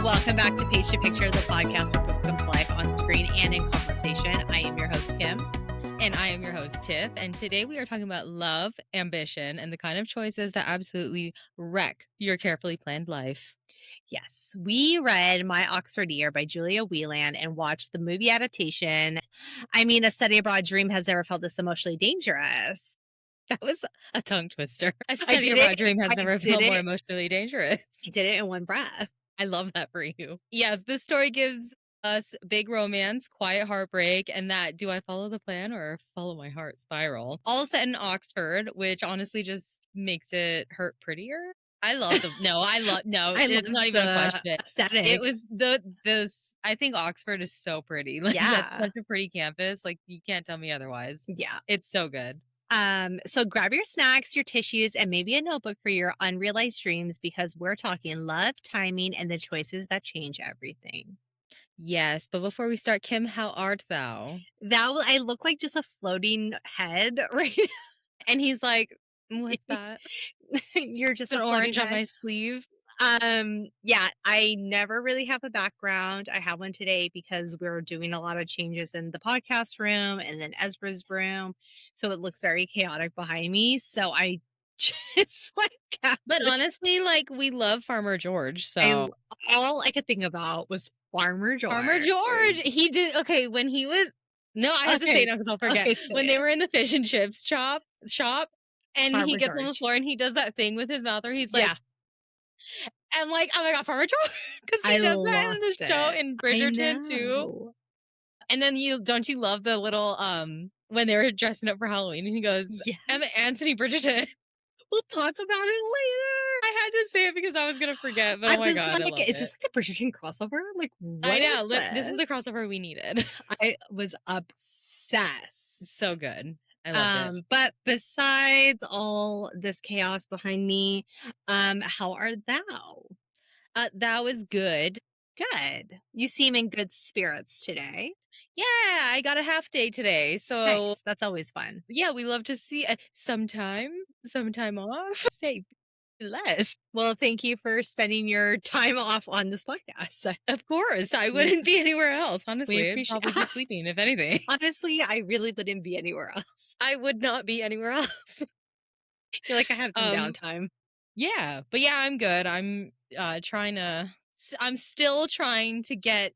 Welcome back to Page to Picture, the podcast where books come to life on screen and in conversation. I am your host, Kim. And I am your host, Tiff. And today we are talking about love, ambition, and the kind of choices that absolutely wreck your carefully planned life. Yes, we read My Oxford Year by Julia Whelan and watched the movie adaptation. I mean, a study abroad dream has never felt this emotionally dangerous. That was a tongue twister. A study abroad dream has never felt more emotionally dangerous. You did it in one breath. I love that for you. Yes, this story gives us big romance, quiet heartbreak, and that do I follow the plan or follow my heart spiral. All set in Oxford, which honestly just makes it hurt prettier. I love the it's not even a question. Aesthetic. It was I think Oxford is so pretty. Like that's such a pretty campus. Like you can't tell me otherwise. Yeah. It's so good. So grab your snacks, your tissues, and maybe a notebook for your unrealized dreams because we're talking love, timing, and the choices that change everything. Yes, but before we start, Kim, how art thou? I look like just a floating head, right? And he's like, what's that? You're just an orange on my sleeve. Yeah, I never really have a background. I have one today because we're doing a lot of changes in the podcast room and then Ezra's room. So it looks very chaotic behind me. So I just but honestly, like we love Farmer George. So all I could think about was Farmer George. Farmer George. He did when he was I have to say now because I'll forget. When they were in the fish and chips shop and Farmer he gets George on the floor and he does that thing with his mouth where he's like, I'm like, oh my God, Farmer George. Because he does that in the show in Bridgerton too. And then don't you love the little when they were dressing up for Halloween and he goes, Emma Anthony Bridgerton. We'll talk about it later. I had to say it because I was gonna forget, but oh my God, is this like a Bridgerton crossover? Like, what I know. This is the crossover we needed. I was obsessed. So good. I loved it. But besides all this chaos behind me, how art thou? That was good. Good. You seem in good spirits today. Yeah, I got a half day today, so nice. That's always fun. Yeah, we love to see some time off. Say less. Well, thank you for spending your time off on this podcast. Of course, I wouldn't be anywhere else. Honestly, I'd probably be sleeping, if anything. Honestly, I really wouldn't be anywhere else. I would not be anywhere else. You're like, I have some downtime. Yeah, but yeah, I'm good. I'm I'm still trying to get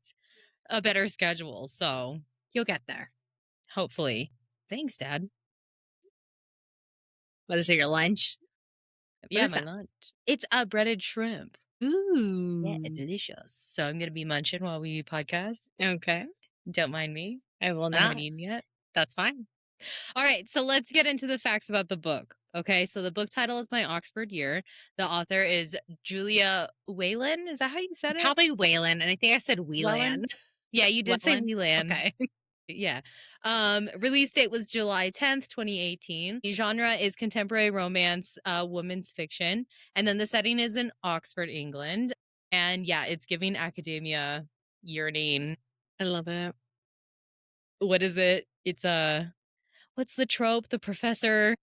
a better schedule, so you'll get there. Hopefully. Thanks, Dad. What is it, your lunch? Yeah, my lunch. It's a breaded shrimp. Ooh. Yeah, it's delicious. So I'm going to be munching while we podcast. Okay. Don't mind me. I will not. I haven't eaten yet. That's fine. All right, so let's get into the facts about the book. Okay, so the book title is My Oxford Year. The author is Julia Whelan. Is that how you said it? Probably Whelan, and I think I said Whelan. Yeah, you did say Whelan. Okay. Yeah. Release date was July 10th, 2018. The genre is contemporary romance, women's fiction. And then the setting is in Oxford, England. And yeah, it's giving academia yearning. I love it. What is it? It's what's the trope? The professor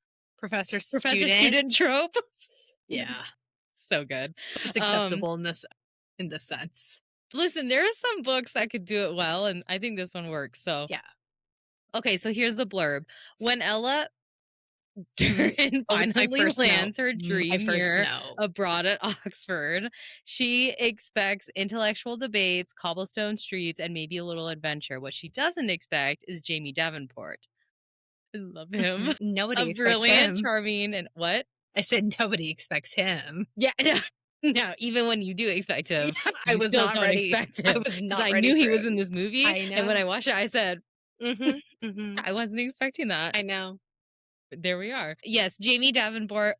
student trope. Yeah. So good. It's acceptable in this sense. Listen, there are some books that could do it well, and I think this one works. So yeah. Okay, so here's the blurb. When Ella finally lands her dream year abroad at Oxford, she expects intellectual debates, cobblestone streets, and maybe a little adventure. What she doesn't expect is Jamie Davenport. I love him. Nobody expects brilliant, him. Charming, and what? I said nobody expects him. Yeah, no, even when you do expect him, I was not ready. Expect him. I was not ready. I knew he was in this movie, I know. And when I watched it, I said, I wasn't expecting that. I know. But there we are. Yes, Jamie Davenport,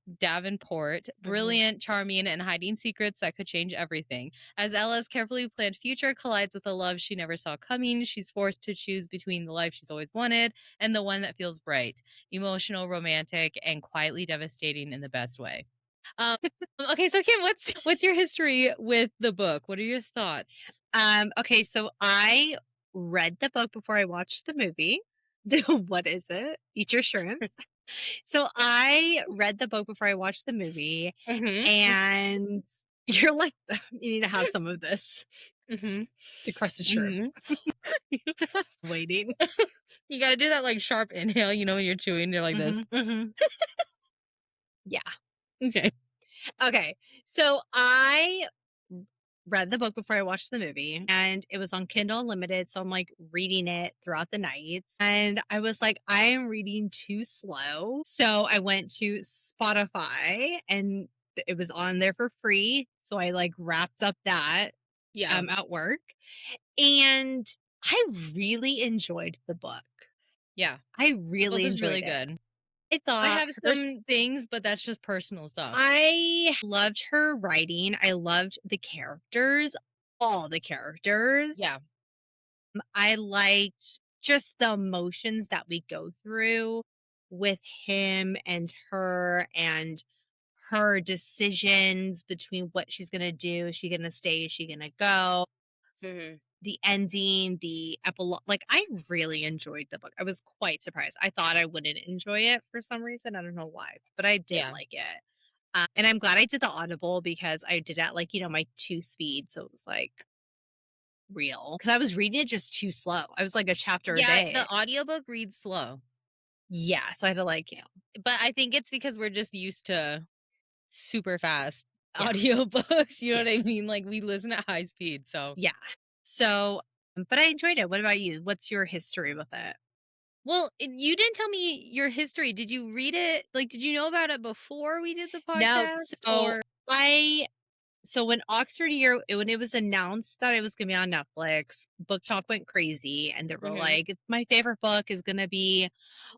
brilliant, charming, and hiding secrets that could change everything. As Ella's carefully planned future collides with a love she never saw coming, she's forced to choose between the life she's always wanted and the one that feels bright, emotional, romantic, and quietly devastating in the best way. Okay, so Kim, what's your history with the book? What are your thoughts? Okay, so I read the book before I watched the movie. What is it? Eat your shrimp. So I read the book before I watched the movie, and You're like, "You need to have some of this." Mhm. The crust is true. Mhm. Waiting. You gotta do that, like, sharp inhale, when you're chewing, you're like this. Mhm, mhm. Yeah. Okay. Okay. So I read the book before I watched the movie, and it was on Kindle Unlimited, so I'm, like, reading it throughout the nights, and I was like, "I am reading too slow." So I went to Spotify, and it was on there for free, so I, like, wrapped up that, Yeah. at work, and I really enjoyed the book. Yeah. I The book really is really enjoyed it. good. I I thought have her some things, but that's just personal stuff. I loved her writing. I loved the characters, all the characters. Yeah. I liked just the emotions that we go through with him and her decisions between what she's going to do. Is she going to stay? Is she going to go? Mhm. The ending, the epilogue. Like, I really enjoyed the book. I was quite surprised. I thought I wouldn't enjoy it for some reason. I don't know why, but I did Yeah. like it. And I'm glad I did the Audible because I did at, like, my 2 speed, so it was, like, real. Because I was reading it just too slow. I was, like, a chapter a Yeah, the day. audiobook reads slow, Yeah, so I had to, like, but I think it's because we're just used to super fast yeah, audiobooks, you know what I yes, mean? Like, we listen at high speed, so yeah. So, but I enjoyed it. What about you? What's your history with it? well, you didn't tell me your history. Did you read it? Like, did you know about it before we did the No, podcast, so or I so when Oxford Year when it was announced that it was gonna be on Netflix, Book Talk went crazy, and they were Mhm, like, "My favorite book is gonna be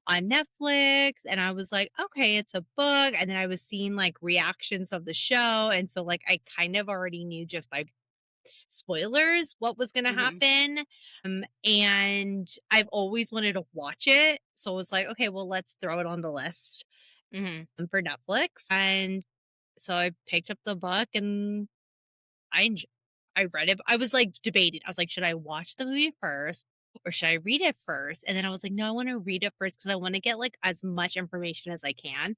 on Netflix," and I was like, "Okay, it's a book," and then I was seeing, like, reactions of the show, and so, like, I kind of already knew just by spoilers what was gonna mhm, happen, and I've always wanted to watch it, so I was like, "Okay, well, let's throw it on the list, mhm. for Netflix," and so I picked up the book and I enj I read it. I was, like, debating. I was like, "Should I watch the movie first or should I read it first?" And then I was like, "No, I wanna read it first because I wanna get, like, as much information as I can."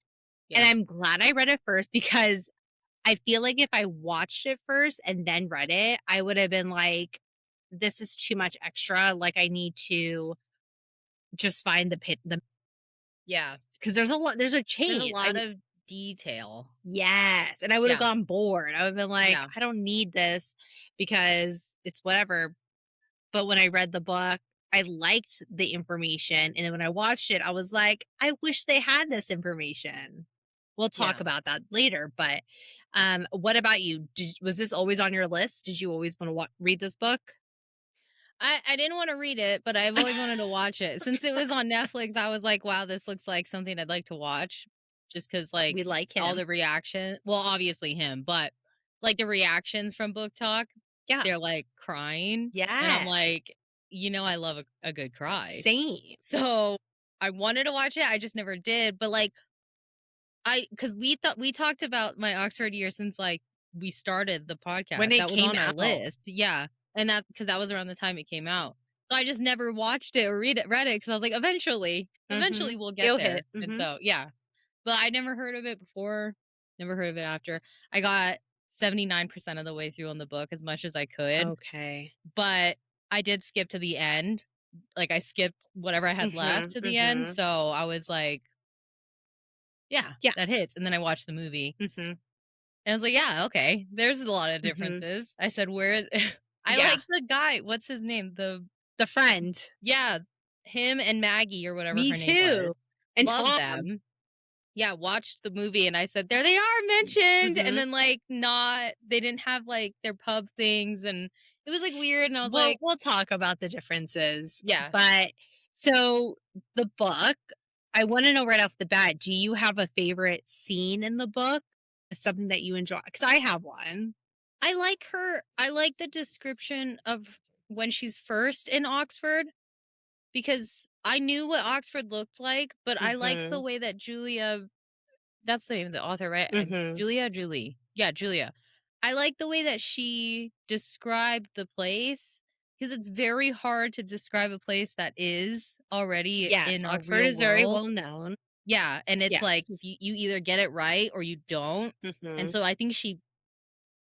And Yeah, I'm glad I read it first because I feel like if I watched it first and then read it, I would have been like, "This is too much extra, like, I need to just find the yeah. because there's a There's a change." lot of detail. Yes, and I would've Yeah, gone bored. I would've been like, yeah, "I don't need this because it's whatever." But when I read the book, I liked the information, and then when I watched it, I was like, "I wish they had this information." We'll talk yeah. about that later, but, what about you? Was this always on your list? Did you always wanna read this book? I didn't wanna read it, but I've always wanted to watch it. Since it was on Netflix, I was like, "Wow, this looks like something I'd like to watch." Just because, like, We like all him. the reaction well, obviously him, but, like, the reactions from Book Talk, Yeah. they're, like, crying, and I'm Yes. like, I love a good cry. Same. So, I wanted to watch it, I just never did, but, like, because we talked about my Oxford year since, like, we started the When podcast. it That was came on our out. list. Yeah. And that was around the time it came out. So I just never watched it or read it because I was like, eventually Mhm. we'll get It'll hit. there. And Mhm. so, yeah. But I never heard of it before, never heard of it after. I got 79% of the way through on the book as much as I could, Okay. but I did skip to the end. Like, I skipped whatever I had left Mhm, to the end. mhm. So I was like, yeah, Yeah. that hits. And then I watched the movie. Mhm, And I was like, "Yeah, okay. There's a lot of mhm. differences." I said, "Where" I Yeah. like the guy, what's his name? The Friend. Yeah, him and Maggie or whatever Me her name too. was. And Love Tom. them. Yeah, watched the movie and I said, "There they are mentioned." And Mhm. then, like, not they didn't have, like, their pub things, and it was, like, weird, and I was Well, like, we'll talk about the differences, "Yeah." but so the book, I wanna know right off the bat, do you have a favorite scene in the book? Something that you enjoy? Because I have one. I like the description of when she's first in Oxford. Because I knew what Oxford looked like, but I liked the Mhm, way that Julia that's the name of the author, right? mhm. Julie. Yeah, Julia. I like the way that she described the place because it's very hard to describe a place that is already Yes, in a Oxford real is very world. well known. Yeah, and it's like Yes. you either get it right or you don't. And Mhm. so I think she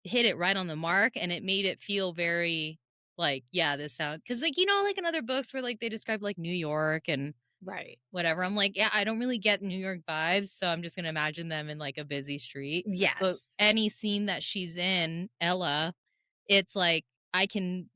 hit it right on the mark, and it made it feel very like, yeah, this sound, because like, like in other books where like they describe like New York and Right. whatever. I'm like, yeah, I don't really get New York vibes, so I'm just gonna imagine them in like a busy street. But Yes. any scene that she's in, Ella, it's like I can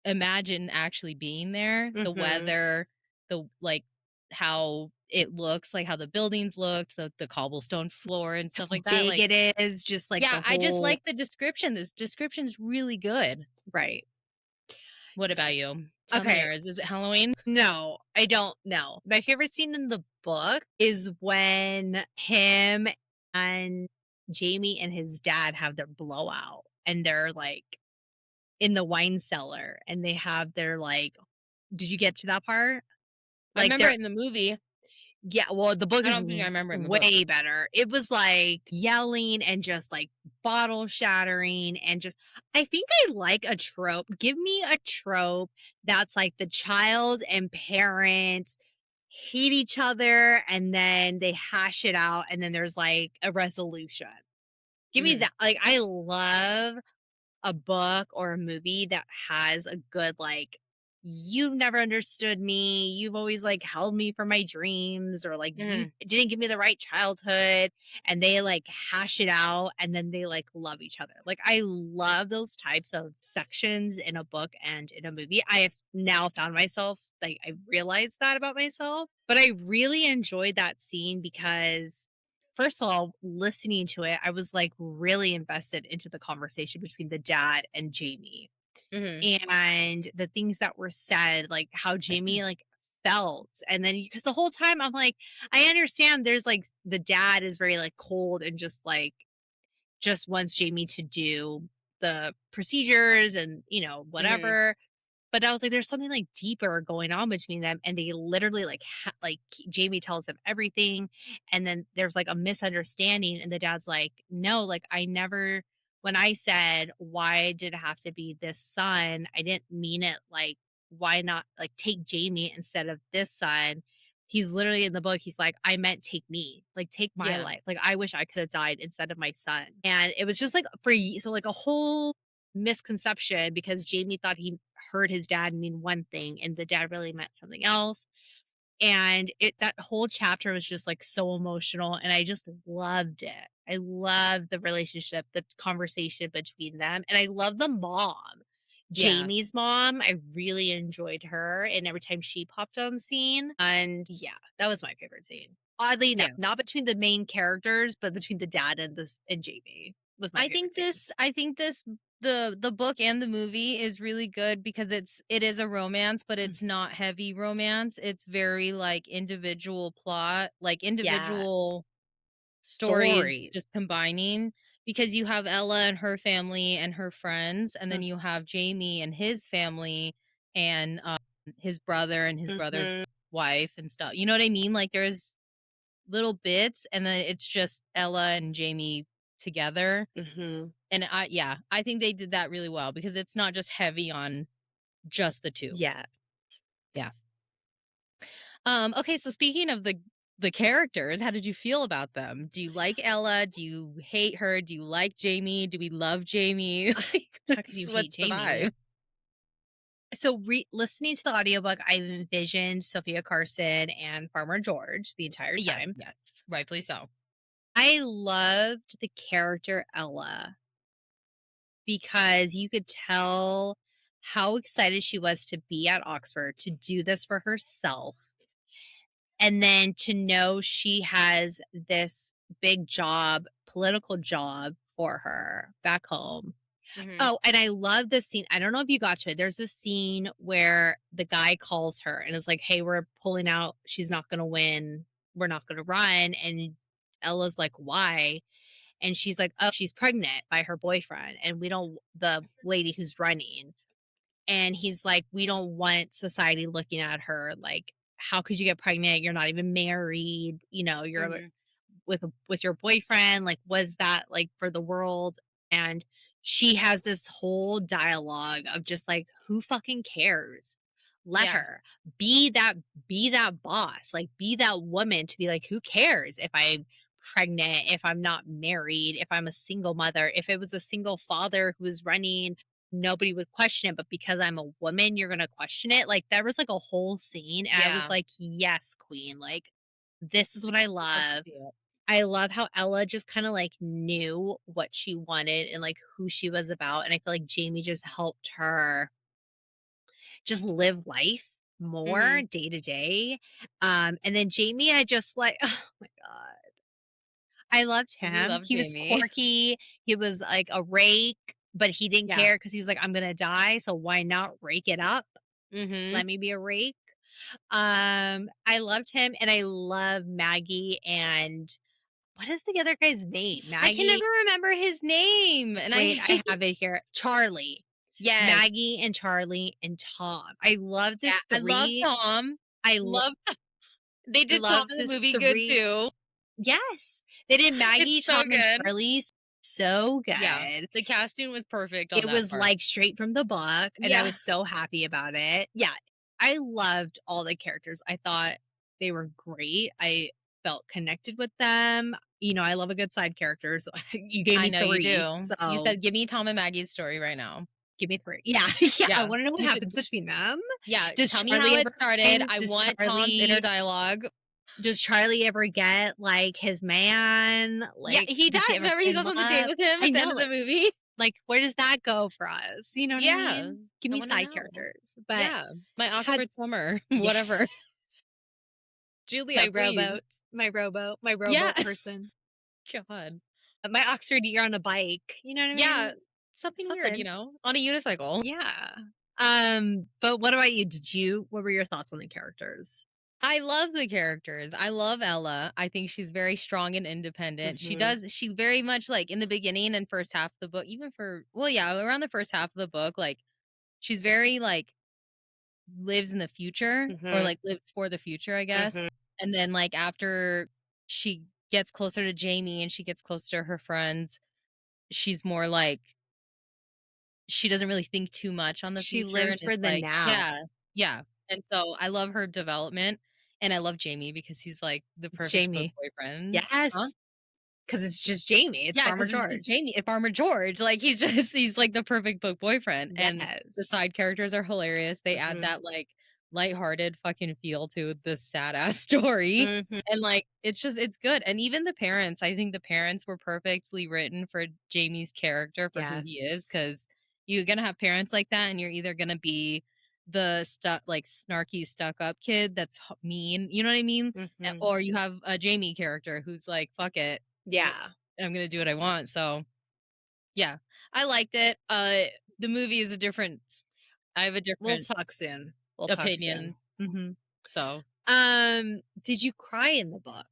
imagine actually being there. The Mhm. weather, the like how it looks, like how the buildings looked, the cobblestone floor and stuff like that. Big Like, it is, just like yeah, the I just whole like the description. This description's really good. right. What about S you? Tell me okay. yours. Is it Halloween? No, I don't know. My favorite scene in the book is when him and Jamie and his dad have their blowout, and they're, like, in the wine cellar, and they have their, like did you get to that part? I Like, remember they're it in the movie. yeah, well, the book I is don't think I remember it in the book. way better. It was, like, yelling and just, like, bottle shattering and just I think I like a trope. Give me a trope that's, like, the child and parent hate each other, and then they hash it out, and then there's, like, a resolution. Give me Mhm. that. Like, I love a book or a movie that has a good like you've never understood me, you've always like held me for my dreams, or like you Mhm. didn't give me the right childhood, and they like hash it out and then they like love each other. Like I love those types of sections in a book and in a movie. I have now found myself like I realized that about myself, but I really enjoyed that scene because first of all, listening to it, I was, like, really invested into the conversation between the dad and Jamie, Mhm. and the things that were said, like, how Jamie, like, felt, and then because the whole time I'm like, I understand there's, like the dad is very, like, cold and just, like just wants Jamie to do the procedures and, Mhm. whatever, but I was like, there's something, like, deeper going on between them, and they literally, like, Jamie tells him everything, and then there's, like, a misunderstanding, and the dad's like, "No, like, I never when I said, 'Why did it have to be this son?' I didn't mean it like, why not, like, take Jamie instead of this son?" He's literally in the book, he's like, "I meant take me, like, take my Yeah. life, like, I wish I could have died instead of my son." And it was just, like, for ye so, like, a whole misconception because Jamie thought he heard his dad mean one thing and the dad really meant something else. And that whole chapter was just like so emotional and I just loved it. I loved the relationship, the conversation between them. And I love the mom. Yeah. Jamie's mom, I really enjoyed her and every time she popped on scene. And yeah, that was my favorite scene. Oddly enough, Yeah. not between the main characters, but between the dad and this and Jamie was my favorite scene. I think this the book and the movie is really good because it is a romance, but Mm. it's not heavy romance. It's very like individual plot, like Yes. individual stories Stories. just combining, because you have Ella and her family and her friends, and then Mm, you have Jamie and his family and his brother and his brother's mhm, wife and stuff. You know what I mean? Like there's little bits and then it's just Ella and Jamie together. mhm. And I think they did that really well because it's not just heavy on just the two. Yes. Yeah. Okay, so speaking of the characters, how did you feel about them? Do you like Ella? Do you hate her? Do you like Jamie? Do we love Jamie? Like How could you hate what's the Jamie? vibe? So, listening to the audiobook, I envisioned Sophia Carson and Farmer George the entire Yes, time. yes. Rightfully so. I loved the character Ella because you could tell how excited she was to be at Oxford, to do this for herself, and then to know she has this big job, political job for her back home. Mhm. Oh, and I love this scene. I don't know if you got to it. There's a scene where the guy calls her and is like, "Hey, we're pulling out. She's not going to win. We're not going to run." And Ella's like, "Why?" And she's like, "Oh, she's pregnant by her boyfriend, and we don't the lady who's running." And he's like, "We don't want society looking at her like, how could you get pregnant? You're not even married. You're Mhm. with your boyfriend, like was that like for the world?" And she has this whole dialogue of just like who fucking cares, let Yeah. her be that boss, like be that woman to be like who cares if I pregnant, if I'm not married, if I'm a single mother, if it was a single father who was running, nobody would question it, but because I'm a woman, you're gonna question it. Like, there was, like, a whole scene, and I was Yeah. like, "Yes, queen, like, this is what I I love to love." see it. I love how Ella just kinda, like, knew what she wanted and, like, who she was about, and I feel like Jamie just helped her just live life more Mhm. day to day. And then Jamie, I just like oh my god. I loved We him. love He was Jamie. quirky, he was like a rake, but he didn't Yeah. care because he was like, "I'm gonna die, so why not rake it up? Mhm. Let me be a rake." I loved him, and I love Maggie and what is the other guy's name? I can never Maggie remember his name, and I wait, I hate have it here. Charlie. Yes. Maggie and Charlie and Tom. I love Yeah, this I love 3. Tom. I Love They did Tom love in the this movie good 3. too. Yes. They did It's Maggie, so Tom, and good. Charlie so Yeah. good. The casting was perfect on It that was, part. like, straight from the book, and I Yeah. was so happy about it. Yeah, I loved all the characters. I thought they were great. I felt connected with them. You know, I love a good side characters. You gave I me know you 3, do. You so said, "Give me Tom and Maggie's story right now." give me 3. Yeah, yeah, I Yeah. wanna know what Just happens between them. yeah, Does tell me how Charlie it ever started. find I does want Tom's inner Charlie dialogue. does Charlie ever get, like, his man? Yeah, Like, he does died. he ever Remember fall he in goes on the date love? with him I at the know, end of the movie? where does that go for us? You know what I Yeah. mean? Give I me wanna side know. characters, but Yeah. My had Oxford summer, yeah, whatever. my Julia, please. rowboat, my Yeah. rowboat person, God. my Oxford year on a bike, you know what I Yeah. mean? Something weird, Something. on a unicycle. Yeah. But what about you? What were your thoughts on the characters? I love the characters. I love Ella. I think she's very strong and independent. Mhm. She very much like in the beginning and first half of the book, even for, well, yeah, around the first half of the book, like she's very like lives in the future or Mhm. like lives for the future, I guess. Mhm. And then like after she gets closer to Jamie and she gets closer to her friends, she's more like she doesn't really think too much on the She future and lives is for the like, now. yeah, yeah. And so I love her development and I love Jamie because he's like the It's perfect book Jamie. boyfriend. Huh? Yes, because it's just Jamie. It's Yeah, Farmer because it's just George. Jamie, Farmer George. Like he's like the perfect book boyfriend. And the Yes. side characters are hilarious. They add Mhm. that like lighthearted fucking feel to this sad ass story. Mhm. And like it's good. And even the parents, I think the parents were perfectly written for Jamie's character for who he is. Yes. Cause you're gonna have parents like that, and you're either gonna be the stuck like snarky stuck up kid that's mean, you know what I mean? Mhm. Or you have a Jamie character who's like, fuck it. Yeah. I'm gonna do what I want. So yeah, I liked it. The movie is a different. I have a We'll different talk soon. We'll talk opinion. soon. Mhm. So Did you cry in the book?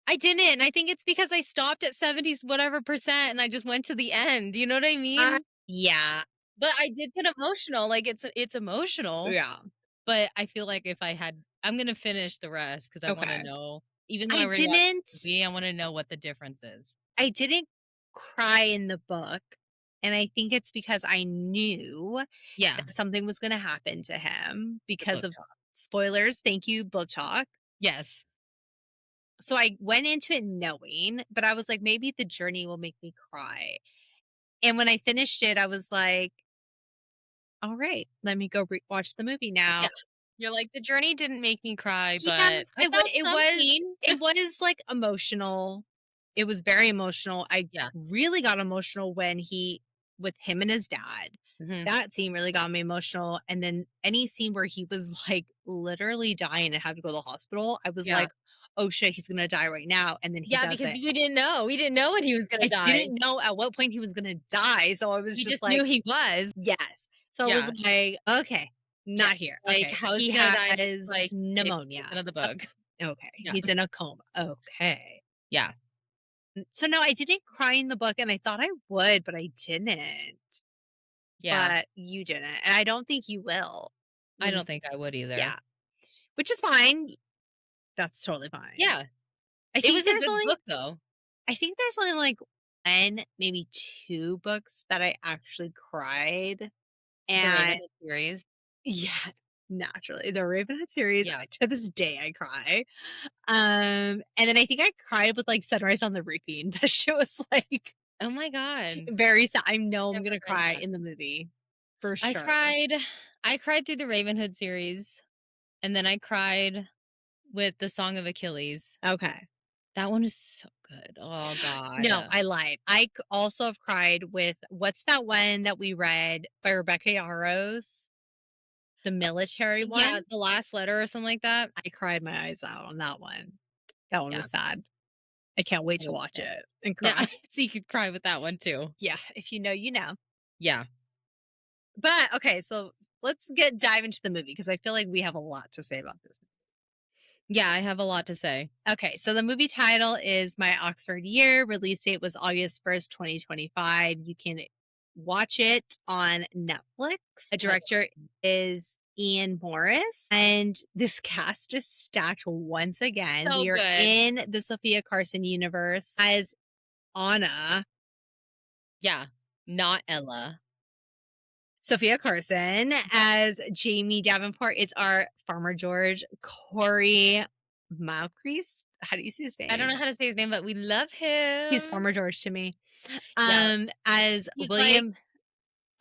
I didn't. And I think it's because I stopped at 70s whatever percent and I just went to the end. You know what I Uh, mean? yeah. But I did get emotional. Like it's emotional. Yeah. But I feel like if I had, I'm gonna finish the rest because I want to Okay. know. Even though I I already watched didn't the movie, I want to know what the difference is. I didn't cry in the book, and I think it's because I knew Yeah, that something was gonna happen to him the because book of talk. spoilers. Thank you, book talk. Yes. So I went into it knowing, but I was like, maybe the journey will make me cry. And when I finished it, I was like, all right, let me go watch the movie Yeah. now. You're like the journey didn't make me cry, Yeah, but I felt something. it was, like, emotional. It was very emotional. I Yeah. really got emotional when he with him and his dad. Mhm. That scene really got me emotional, and then any scene where he was, like, literally dying and had to go to the hospital, I was Yeah. like, "Oh, shit, he's gonna die right now," and then he Yeah, because doesn't. we didn't know. We didn't know when he was gonna I die. didn't know at what point he was gonna die, so I was We just just knew like, he was. "Yes." So I was Yeah. like, "Okay, Yeah. not here. Like, Okay, how is he he gonna die? has Like, 50% pneumonia. of the book. Okay, Yeah. he's in a coma. Okay." Yeah. So, no, I didn't cry in the book, and I thought I would, but I didn't. Yeah. But you didn't, and I don't think you will I when you don't think I would either. yeah, which is fine. That's totally fine. Yeah. I It think was a there's good only book, though. I think there's only, like, 1, maybe 2 books that I actually cried, The and Raven series. yeah. Naturally, the Ravenhood series, Yeah. to this day, I cry. And then I think I cried with, like, Sunrise on the Reaping. That shit was, like, Oh my god. very sad. I know I'm Never gonna heard cry that. in the movie for I sure. cried I cried through the Ravenhood series, and then I cried with the Song of Achilles. Okay. That one is so good. Oh god. No, I lied. Also have cried with what's that one that we read by Rebecca Yarros? The military Yeah, one? The Last Letter or something like that. I cried my eyes out on that one. That one Yeah, was sad. I can't wait I to loved watch it. it and Yeah, cry. so you could cry with that one too. Yeah, if you know, you know. Yeah. But okay, so let's get dive into the movie because I feel like we have a lot to say about this. Yeah, I have a lot to say. Okay, so the movie title is My Oxford Year. Release date was August 1st, 2025. You can watch it on Netflix. The director is Ian Morris, and this cast is stacked once again. So We are good. in the Sophia Carson universe as Anna. Yeah, not Ella. Sophia Carson as Jamie Davenport. It's our Farmer George, Corey Malcrease. How do you say his I don't name? know how to say his name, but we love He's him. Farmer George to me. Yeah, As he's like William.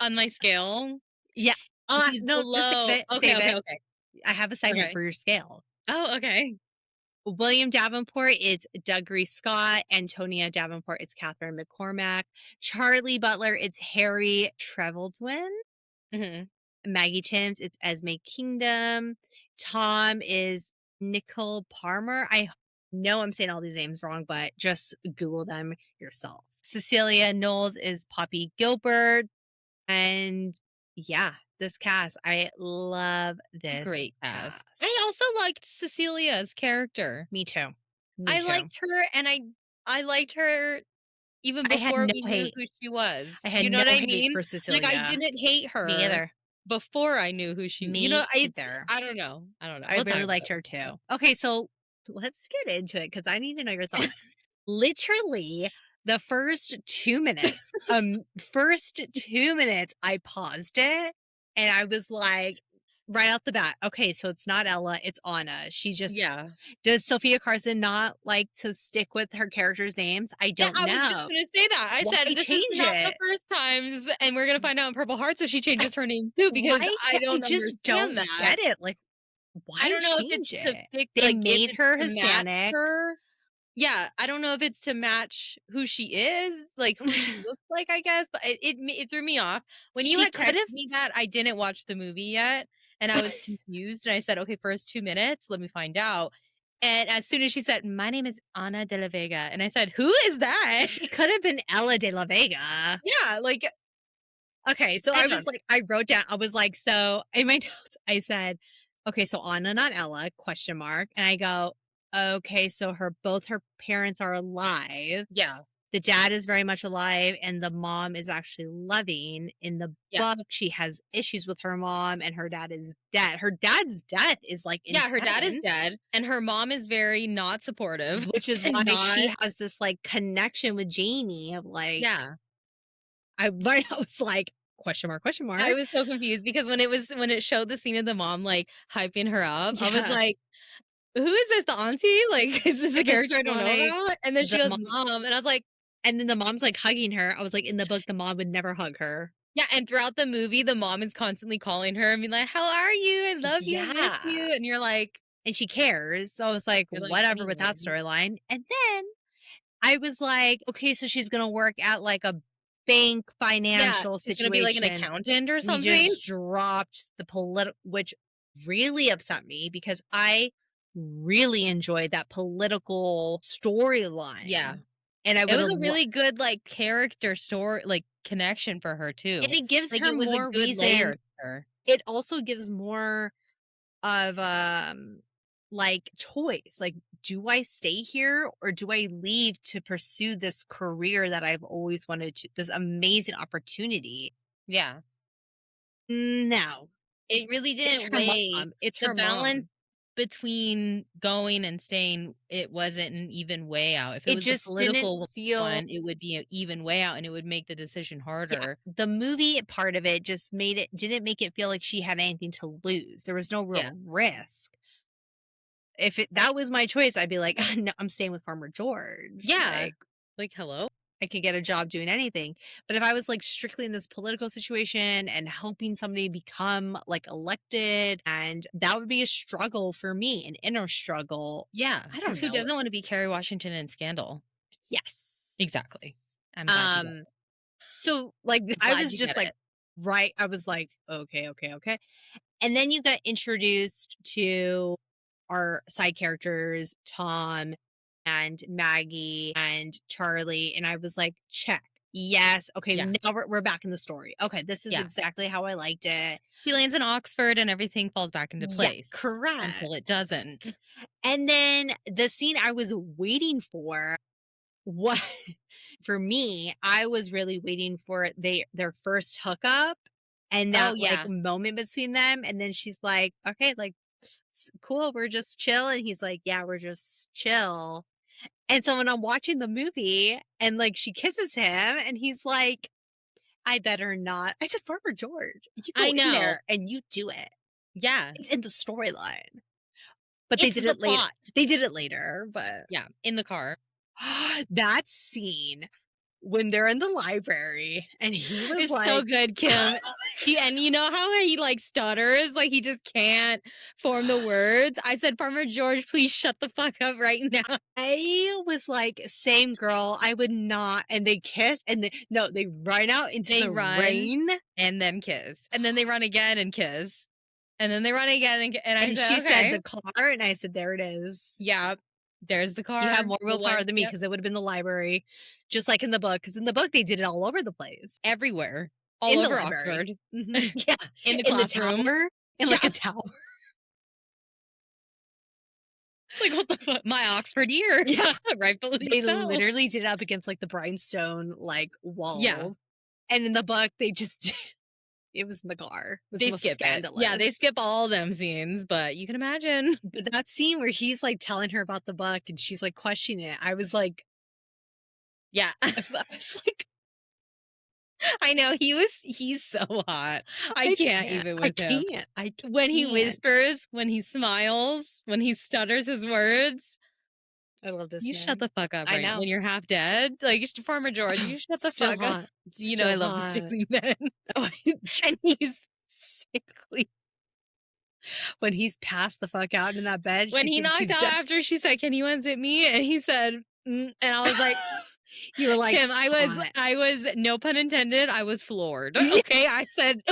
on my scale. Yeah. He's No, just save below. it. Okay, Save okay, it. okay. I have a segment Okay. for your scale. Oh, okay. William Davenport, it's Doug Reese Scott. Antonia Davenport, it's Catherine McCormack. Charlie Butler, it's Harry Trevelyan. Mhm. Maggie Timms, it's Esme Kingdom. Tom is Nicole Palmer. I know I'm saying all these names wrong, but just Google them yourselves. Cecilia Knowles is Poppy Gilbert. And yeah, this cast, I love A this great cast. I cast. also liked Cecilia's character. Me too. Me I too. liked her, and I liked her even I had before no we knew hate. who she was. I had You know no what I hate mean? for Like, I Cecilia. didn't hate Me her either. before I knew who Me it's either. I don't know. I don't know. I We'll talk really about liked her too. Okay, so let's get into it because I need to know your it. thoughts. Literally, the first 2 minutes, I paused it and I was like, right off the bat, okay, so it's not Ella, it's Anna. She just Yeah. does Sophia Carson not like to stick with her characters' names? I Yeah, don't I was just know. gonna say that. I Why said, "This is change not the it? first times," and we're gonna find out in Purple Hearts if she changes her name too, because I I don't just understand don't that. get it. Like, I why don't know if change it's to it? pick They like, if made it's her to match Hispanic. her. Yeah, I don't know if it's to match who she is, like, who she looks like, I guess, but it threw me off. When you She had could texted have. me that, I didn't watch the movie yet, and I was confused, and I said, "Okay, first 2 minutes, let me find out." And as soon as she said, "My name is Ana de la Vega," and I said, "Who is that?" She could have been Ella de la Vega. Yeah, like, Okay, so I I don't was like, I wrote down, I was like, so in my notes, I said, okay, so Anna, not Ella, question mark. And I go, okay, so both her parents are alive. yeah, The dad is very much alive, and the mom is actually loving. In the yeah. book, she has issues with her mom, and her dad is dead. Her dad's death is like Yeah, her dad is intense, dead, and her mom is very not supportive which is and why not. she has this like connection with Jamie of like, Yeah. I was like, question mark, question I mark. was so confused because when it showed the scene of the mom, like, hyping her up, I was Yeah. like, "Who is this, the auntie? Like, is this I a was character I don't know like, about?" And then she the goes, mom, "Mom," and I was like, and then the mom's like hugging her. I was like, in the book, the mom would never hug her. yeah, and throughout the movie, the mom is constantly calling her and being like, "How are you? I love you, I miss Yeah. you," and And she cares. So I was like, you're like, whatever with that "Anyways." storyline. And then I was like, okay, so she's going to work at like a bank Yeah, financial she's gonna be like an situation. accountant or And you something. just dropped the political, which really upset me because I really enjoyed that political Yeah. storyline. And I It would was have, a really good, like, character story like, connection for her and too. it gives Like, her it was a more good reason. layer to her. It also gives more of like choice. Like, do I stay here or do I leave to pursue this career that I've always wanted to, this amazing opportunity? Yeah. No, It really it's didn't her weigh mom. It's the her balance mom. between going and staying, it wasn't an even way out. If it It was the just didn't political feel. one, it would be an even way out and it would make the decision Yeah, harder. the movie part of it just made it didn't make it feel like she had anything to lose. There was no Yeah. real risk. If that was my choice, I'd be like, "No, I'm staying with Farmer George." Yeah. Like, Like, hello? I could get a job doing anything. But if I was, like, strictly in this political situation and helping somebody become, like, elected, and that would be a struggle for me, an inner struggle. Yeah. I Because don't who know. doesn't want to be Kerry Washington in Scandal? Yes. Exactly. I'm glad you got Um, so, like, it. I Glad was you just get like it. right, I was like, "Okay, okay, okay." And then you got introduced to our side characters, Tom and Maggie and Charlie, and I was like, "Check. Yes. Okay, Yeah. now we're back in the story. Okay, this is Yeah. exactly how I liked it." He lands in Oxford and everything falls back into Yeah, place correct. until it doesn't. And then the scene I was waiting for, what for me, I was really waiting for their first hookup and Oh, that, like, yeah. moment between them, and then she's like, "Okay, like, cool, we're just chill," and he's like, "Yeah, we're just chill." And so when I'm watching the movie and, like, she kisses him and he's like, "I better not." I said, "Farmer George, you I go in know. there and you do it. Yeah. It's in the storyline." But they It's did the it later. plot. They did it later, but Yeah. In the car. that scene when they're in the library and he was It's so like, good, Kim. And you know how he like stutters, like he just can't form the words. I said, Farmer George, please shut the fuck up right now. I was like, "Same girl, I would not." And they kiss and they run out into They the run rain. and then kiss, and then they run again and kiss, and then they run again and I And said, she said, okay, "The car," and I said, "There it is." yeah, there's the You have car, more the willpower one, than me yep, because it would have been the library, just like in the book. Because in the book, they did it all over the place. everywhere, all In the over library. Oxford, Mhm. Yeah. in the In the classroom. tower, in, like, Yeah, a tower. like what the fuck, my Oxford year, Yeah. rightfully They so. literally did it up against, like, the brimstone, like, Yeah, walls, and in the book, they just did it was in the car. It was the they most skip it. Yeah, they scandalous. skip all them scenes, but you can imagine. But that scene where he's, like, telling her about the book and she's, like, questioning it, I was like Yeah, I was like, I know he's so hot. I "I can't can't, even I with him. can't, I When he can't." whispers, when he smiles, when he stutters his words, I love this you shut man. the fuck up I right now. know. When you're half dead, like Farmer George, you shut the Still fuck up. hot, You know I still love the hot. sickly men, Oh, and he's sickly. when he's passed the fuck out in that bed, When she he thinks knocked he's out dead. after she said, "Can you unzip me?" and he said, and I was like, You were like, Kim, "Hot." I was, no pun intended, I was floored. Yeah, Okay, I said,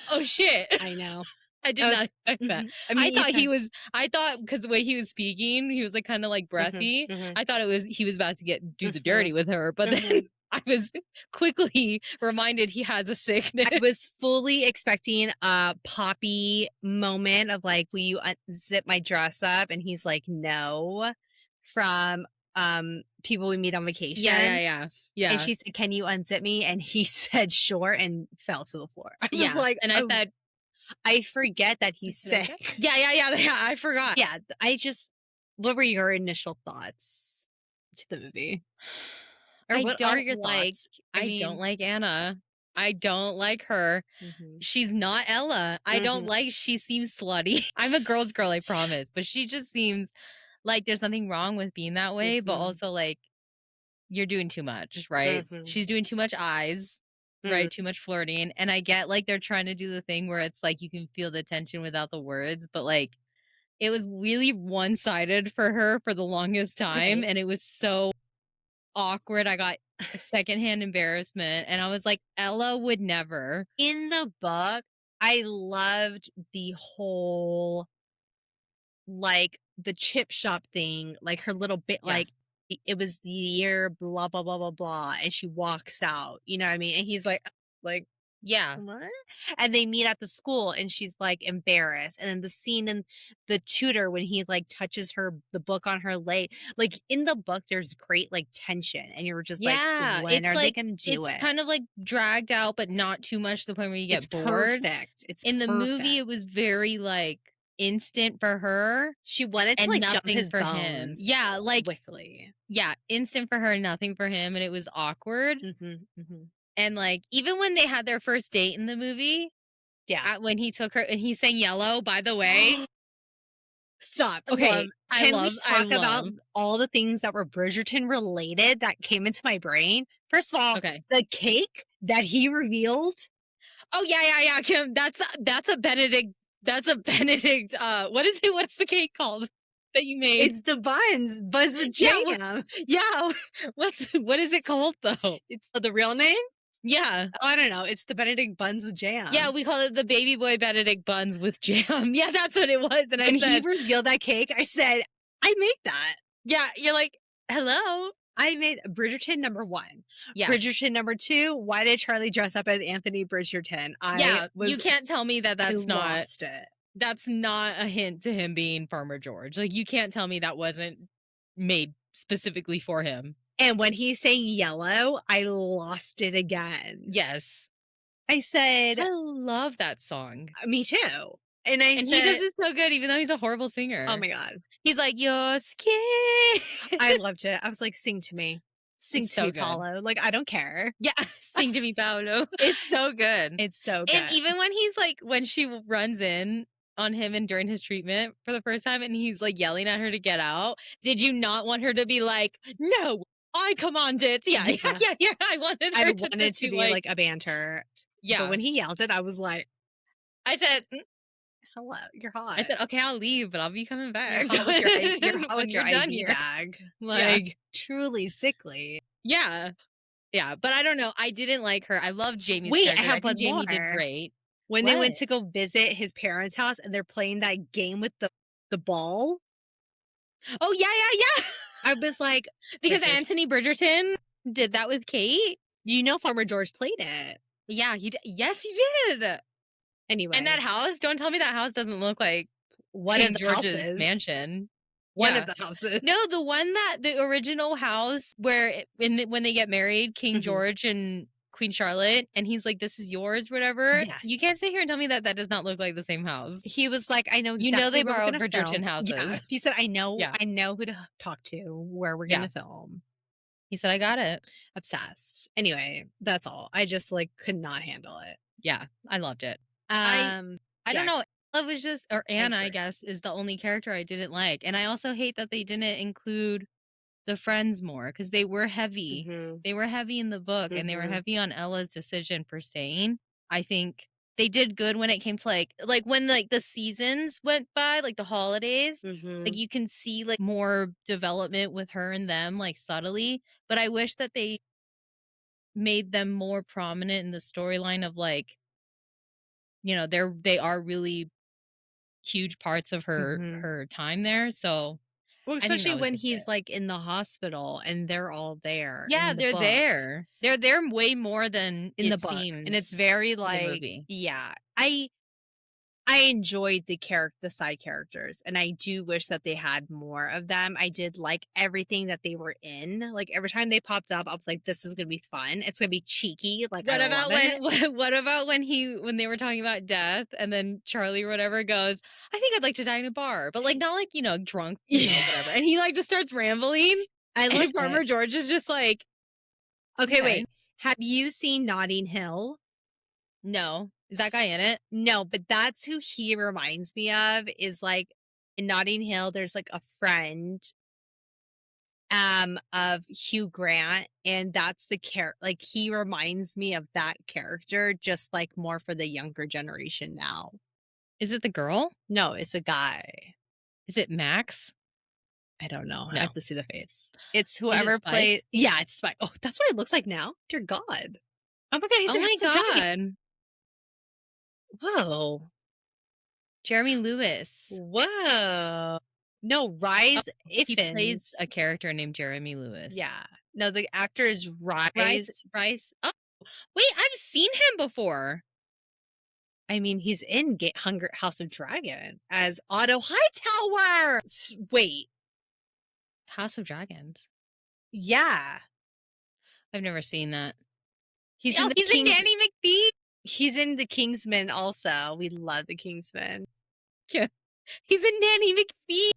oh shit. I know. I did I not was expect that. mhm. I mean, you can I thought because the way he was speaking, he was like kind of like mhm, breathy. mhm, I thought he was about to do the mhm, dirty with her, but then mhm. I was quickly reminded he has a sickness. I was fully expecting a Poppy moment of like, "Will you unzip my dress up?" And he's like, "No," from, People We Meet on Yeah, yeah, Vacation. yeah, And yeah, she said, "Can you unzip me?" And he said, "Sure," and fell to the floor. I was yeah. like, And I "Oh, said, I forget that I he's said, okay. sick." Yeah, yeah, yeah, yeah. I forgot. Yeah, I just what were your initial thoughts to the movie? Or what are your thoughts? I I don't mean like Anna. I don't like her. mhm, She's not Ella. I don't mhm, like she seems slutty. I'm a girl's girl, I promise. But she just seems like there's nothing wrong with being that way, but mhm, also like you're doing too much, right? mhm, She's doing too much eyes, mhm. right? Too much flirting. And I get like they're trying to do the thing where it's like you can feel the tension without the words, but like it was really one-sided for her for the longest time. Okay. And it was so awkward. I got a secondhand embarrassment and I was like, Ella would never. In the book, I loved the whole, like, the chip shop thing, like, her little bit Yeah. like, it was the year blah, blah, blah, blah, blah, and she walks out, you know what I mean? And he's like, Yeah. "What?" And they meet at the school, and she's, like, embarrassed, and then the scene in the tutor when he, like, touches the book on her leg, like, in the book, there's great, like, tension, and you're just like, Yeah, "When it's are they like gonna do it's it?" kind of like dragged out, but not too much to the point where you It's get bored. perfect, it's In the movie, perfect. it was very like instant for her She wanted to, and like, jump nothing his for him. bones Yeah, like quickly. yeah, instant for her, nothing for him, and it was awkward. Mhm, mhm. And, like, even when they had their first date in the movie, Yeah. when he took her and he sang "Yellow," by the way, Stop. I love Okay, I can we love I talk about love all the things that were Bridgerton related that came into my brain? First of all, Okay. the cake that he revealed, Oh, yeah, Kim, that's a Benedict, what is it? What's the cake called that you made? it's the buns with Yeah, what jam. yeah, what is it called, though? It's the real name? Yeah. Oh, I don't know. It's the Benedict buns with Yeah, jam. we call it the baby boy Benedict buns with jam. Yeah, that's what it was, and I When he said revealed that cake, I said, "I made that." yeah, you're like, "Hello?" I made Bridgerton number 1. Yeah. Bridgerton number 2, why did Charlie dress up as Anthony Bridgerton? Yeah, you can't tell me that I lost it. that's not a hint to him being Farmer George. Like, you can't tell me that wasn't made specifically for him. And when he's saying yellow, I lost it again. Yes. I said, I love that song. "Me too." And I And he does said, it so good even though he's a horrible singer. "Oh my god." He's like, "Your skin." I loved it. I was like, "Sing to me. Sing It's to so me, good. Paulo." Like, I don't care. Yeah, "Sing to me, Paolo." It's so good. It's so And good. even when he's like when she runs in on him and during his treatment for the first time and he's like yelling at her to get out, did you not want her to be like, "No, I command it." Yeah, Yeah. yeah. I wanted I her to wanted just to be be like, like a banter. But yeah. when he yelled it, I was like, I said, "Hello, you're hot. I said, "Okay, I'll leave, but I'll be coming You're back hot with your you're hot when with your you're done IV here." bag." Yeah. Like, truly sickly. Yeah. Yeah, but I don't know. I didn't like her. I love Jamie's Wait, I character. I have think one Jamie did more. great. When they What? went to go visit his parents' house and they're playing that game with the ball, Oh, yeah. I was like, Because perfect. Anthony Bridgerton did that with Kate. You know Farmer George played it. Yeah, he did. Yes, he did. Anyway, And that house, don't tell me that house doesn't look like one of King the George's houses. mansion. One of Yeah. the houses. No, the original house where when they get married, King Mhm. George and Queen Charlotte, and he's like, "This is yours," whatever. You Yes. can't sit here and tell me that that does not look like the same house. He was like, "I know You know exactly they where we're borrowed gonna Bridgerton film." Yeah, houses. he said, Yeah. I know who to talk to, where we're Yeah. gonna film." He said, "I got it." Obsessed. Anyway, that's all. I just, like, could not handle it. Yeah, I loved it. Um, I don't yeah, know. Ella was just or Anna, I agree. guess, is the only character I didn't like. And I also hate that they didn't include the friends more because they were heavy. Mhm, They were heavy in the book and they were mhm, heavy on Ella's decision for staying. I think they did good when it came to like when like the seasons went by, like the holidays. Like mhm. you can see like more development with her and them, like subtly. But I wish that they made them more prominent in the storyline of like, they are really huge parts of Mhm. her time there. So Well, I think especially that was when just it. he's, like, in the hospital and they're all there Yeah, in the they're book. there. They're there way more than In the it book, and it's seems very, in the like, movie. yeah. I enjoyed the side characters, and I do wish that they had more of them. I did like everything that they were in. Like, every time they popped up, I was like, "This is gonna be fun. It's gonna be cheeky." Like, I What love about it. what about when they were talking about death and then Charlie or whatever goes, "I think I'd like to die in a bar," but like not like, drunk, whatever. And he like Yes. just starts rambling I and loved Farmer it. George is just like, Okay, "Okay." wait. Have you seen Notting Hill? No. Is that guy in it? No, but that's who he reminds me of, is, like, in Notting Hill, there's, like, a friend, of Hugh Grant, and that's the like, he reminds me of that character, just, like, more for the younger generation now. Is it the girl? No, it's a guy. Is it Max? I don't know. I No. have to see the face. It's Is it whoever Spike? played. Yeah, it's Spike. Oh, that's what it looks like now? Dear God. Oh my god, he's Oh in my House of Dragon. god. Whoa. Jeremy Lewis. Whoa. No, Oh, Rise he plays Iffens. a character named Jeremy Lewis. Yeah. No, the actor is Rise. Rice. Oh, wait, I've seen him before. I mean, he's in House of Dragon as Otto Hightower. Wait. House of Dragons. Yeah. I've never seen that. He's in Oh, the he's in Kings. Danny McPhee. He's in the Kingsman also. We love the Kingsman. Yeah. He's in Nanny McPhee.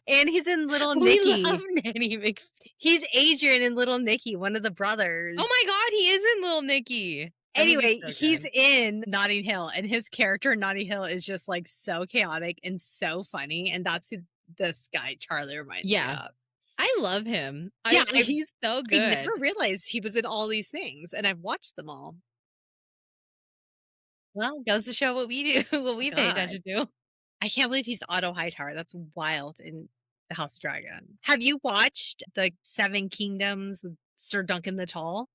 And he's in Little We love Nicky. Nanny McPhee. He's Adrian in Little Nicky, one of the Oh brothers. my god, he is in Little Nicky. That movie's Anyway, so he's good. in Notting Hill, and his character in Notting Hill is just, like, so chaotic and so funny, and that's who this guy, Charlie, reminds me Yeah. of. I love him. Yeah, He's so I good. never realized he was in all these things, and I've watched them all. Well, goes to show what we do, what we pay God. attention to. I can't believe he's Otto Hightower, that's wild in The House of Dragon. Have you watched the Seven Kingdoms with Sir Duncan the Tall?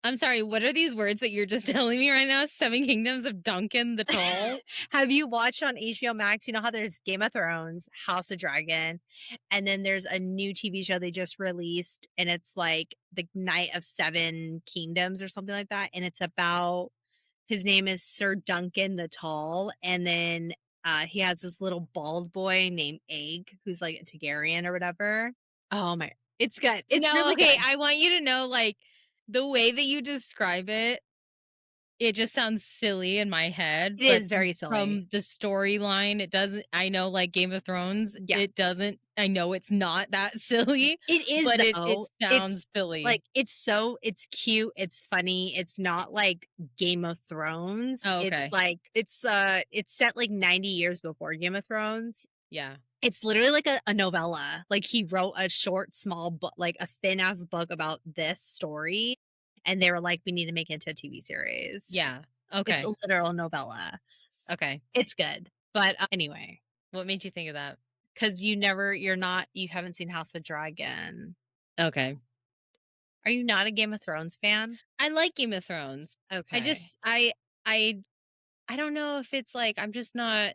I'm sorry, what are these words that you're just telling me right now? Seven Kingdoms of Duncan the Tall? Have you watched on HBO Max? You know how there's Game of Thrones, House of Dragon, and then there's a new TV show they just released, and it's like the Night of Seven Kingdoms or something like that. And it's about his name is Sir Duncan the Tall, and then he has this little bald boy named Egg, who's like a Targaryen or whatever. Oh my, it's good. It's No, really okay, good. I want you to know, like, the way that you describe it, it just sounds silly in my head, It but is very silly. from the storyline, it doesn't. I know, like, Game of Thrones, Yeah. it doesn't. I know it's not that silly, It is but it though. sounds silly. Like, it's cute, it's funny, it's not like Game of Thrones. Oh, It's okay. like it's set like 90 years before Game of Thrones. Yeah. It's literally like a novella. Like he wrote a short, small book, like a thin ass book about this story. And they were like, we need to make it into a TV series. Yeah. It's Okay. a literal novella. Okay. It's good. But anyway, What made you think of that? because you haven't seen House of Dragon. Okay. Are you not a Game of Thrones fan? I like Game of Thrones. Okay. I don't know if it's like I'm just not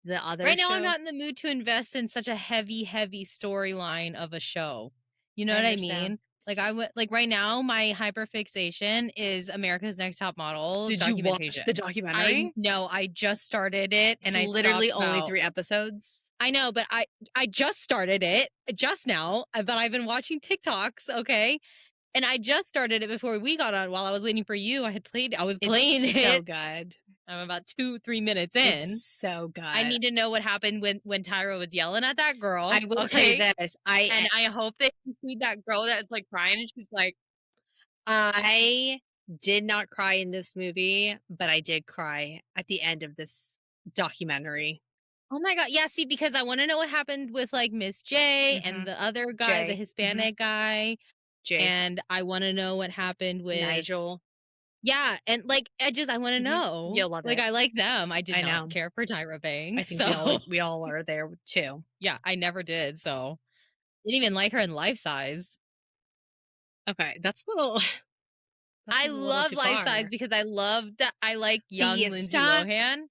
The other right now. show? I'm not in the mood to invest in such a heavy storyline of a show. You know I what I understand. mean? Like I would like right now, my hyperfixation is America's Next Top Model. Did you watch documentation. the documentary? No, I just started it, It's and I literally stopped only about- 3 episodes. I know, but I just started it just now, but I've been watching TikToks, okay? And I just started it before we got on while I was waiting for you. I was playing It's so it. good. I'm about 2-3 minutes in. It's so good. I need to know what happened when Tyra was yelling at that girl. I will say this. I hope they include that girl that's like crying and she's like, I did not cry in this movie, but I did cry at the end of this documentary. oh my god, yeah. See, because I want to know what happened with like Miss J Mhm. and the other guy, the Jay. Hispanic guy, Jake, and I want to know what happened with Nigel. Yeah, and like I want to Mhm. know. You'll love like it. I like them. I did I not know. care for Tyra Banks. I think so we all are there too. yeah, I never did. So didn't even like her in Life Size. Okay, that's a little. I love Life Size because I love that. I like young Yeah, Lindsay stop. Lohan.